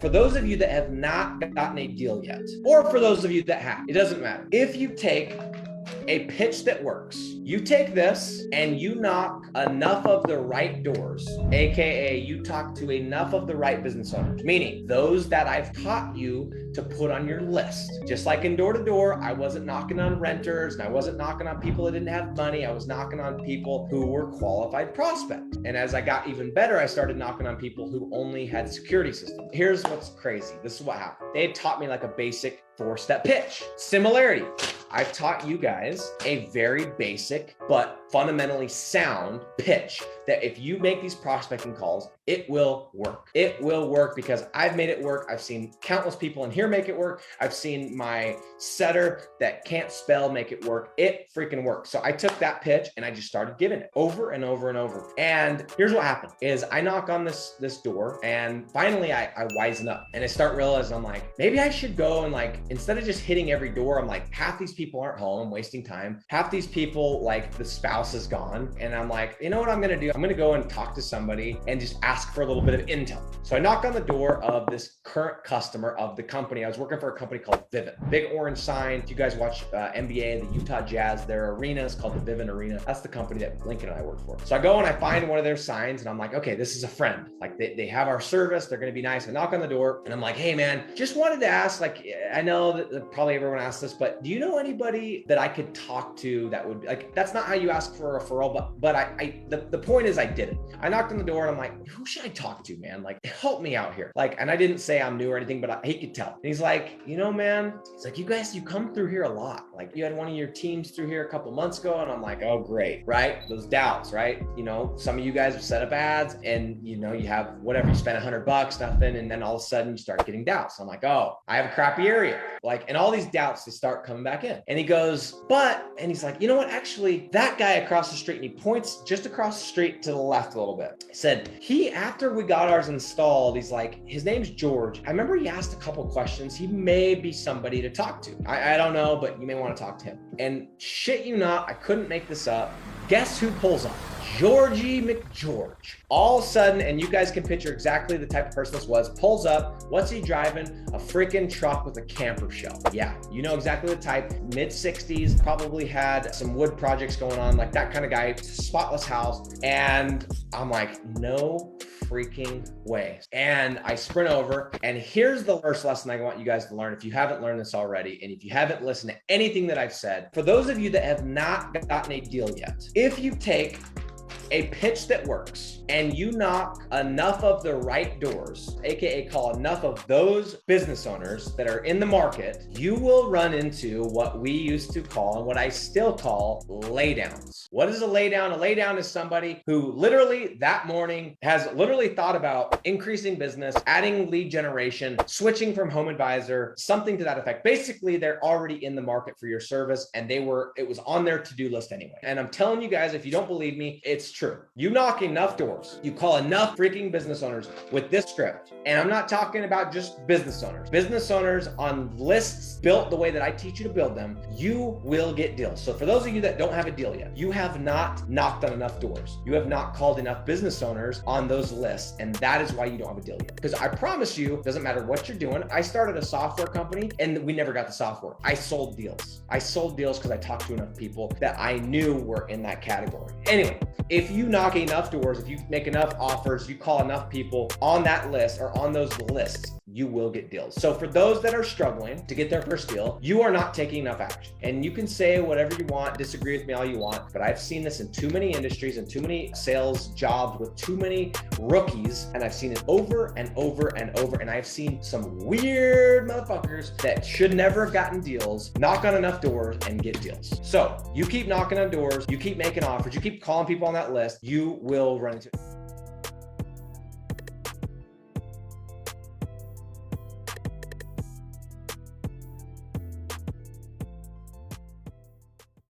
For those of you that have not gotten a deal yet, or for those of you that have, it doesn't matter. If you take a pitch that works, you take this and you knock enough of the right doors, AKA you talk to enough of the right business owners, meaning those that I've taught you to put on your list. Just like in door to door, I wasn't knocking on renters and I wasn't knocking on people that didn't have money. I was knocking on people who were qualified prospects. And as I got even better, I started knocking on people who only had security systems. Here's what's crazy. This is what happened. They had taught me like a basic 4-step pitch. Similarity. I've taught you guys a very basic but fundamentally sound pitch that if you make these prospecting calls, it will work. It will work because I've made it work. I've seen countless people in here make it work. I've seen my setter that can't spell make it work. It freaking works. So I took that pitch and I just started giving it over and over and over. And here's what happened is I knock on this door and finally I wisen up and I start realizing I'm like, maybe I should go and like, instead of just hitting every door, I'm like, half these people aren't home, I'm wasting time. Half these people, like the spouse is gone. And I'm like, you know what I'm gonna do? I'm gonna go and talk to somebody and just ask for a little bit of intel. So I knock on the door of this current customer of the company. I was working for a company called Vivint. Big orange sign. If you guys watch NBA, the Utah Jazz, their arena is called the Vivint Arena. That's the company that Lincoln and I work for. So I go and I find one of their signs and I'm like, okay, this is a friend. Like they have our service. They're gonna be nice. I knock on the door and I'm like, hey man, just wanted to ask, like, I know that probably everyone asks this, but do you know anybody that I could talk to that would be like, that's not how you ask for a referral, but the point is I did it. I knocked on the door and I'm like, who should I talk to, man? Like, help me out here. Like, and I didn't say I'm new or anything, but he could tell. And he's like, you know, man, he's like, you come through here a lot. Like you had one of your teams through here a couple months ago. And I'm like, oh, great. Right. Those doubts, right? You know, some of you guys have set up ads and you know, you have whatever, you spend $100, nothing. And then all of a sudden you start getting doubts. I'm like, oh, I have a crappy area. Like, and all these doubts, they start coming back in. And he goes, and he's like, you know what? Actually, that guy across the street, and he points just across the street to the left a little bit. He said, after we got ours installed, he's like, his name's George. I remember he asked a couple questions. He may be somebody to talk to. I don't know, but you may want to talk to him. And shit you not, I couldn't make this up. Guess who pulls up? Georgie McGeorge. All of a sudden, and you guys can picture exactly the type of person this was, pulls up. What's he driving? A freaking truck with a camper shell. Yeah, you know exactly the type. Mid-60s, probably had some wood projects going on, like that kind of guy, spotless house. And I'm like, no freaking way. And I sprint over, and here's the first lesson I want you guys to learn if you haven't learned this already, and if you haven't listened to anything that I've said. For those of you that have not gotten a deal yet, if you take a pitch that works and you knock enough of the right doors, AKA call enough of those business owners that are in the market, you will run into what we used to call and what I still call laydowns. What is a laydown? A laydown is somebody who literally that morning has literally thought about increasing business, adding lead generation, switching from Home Advisor, something to that effect. Basically, they're already in the market for your service and it was on their to-do list anyway. And I'm telling you guys, if you don't believe me, it's true. You knock enough doors, you call enough freaking business owners with this script. And I'm not talking about just business owners. Business owners on lists built the way that I teach you to build them, you will get deals. So for those of you that don't have a deal yet, you have not knocked on enough doors. You have not called enough business owners on those lists. And that is why you don't have a deal yet. Because I promise you, doesn't matter what you're doing. I started a software company and we never got the software. I sold deals. I sold deals because I talked to enough people that I knew were in that category. Anyway, if you knock enough doors, if you make enough offers, you call enough people on that list or on those lists, you will get deals. So for those that are struggling to get their first deal, you are not taking enough action. And you can say whatever you want, disagree with me all you want, but I've seen this in too many industries and too many sales jobs with too many rookies. And I've seen it over and over and over. And I've seen some weird motherfuckers that should never have gotten deals, knock on enough doors and get deals. So you keep knocking on doors, you keep making offers, you keep calling people on that list, you will run into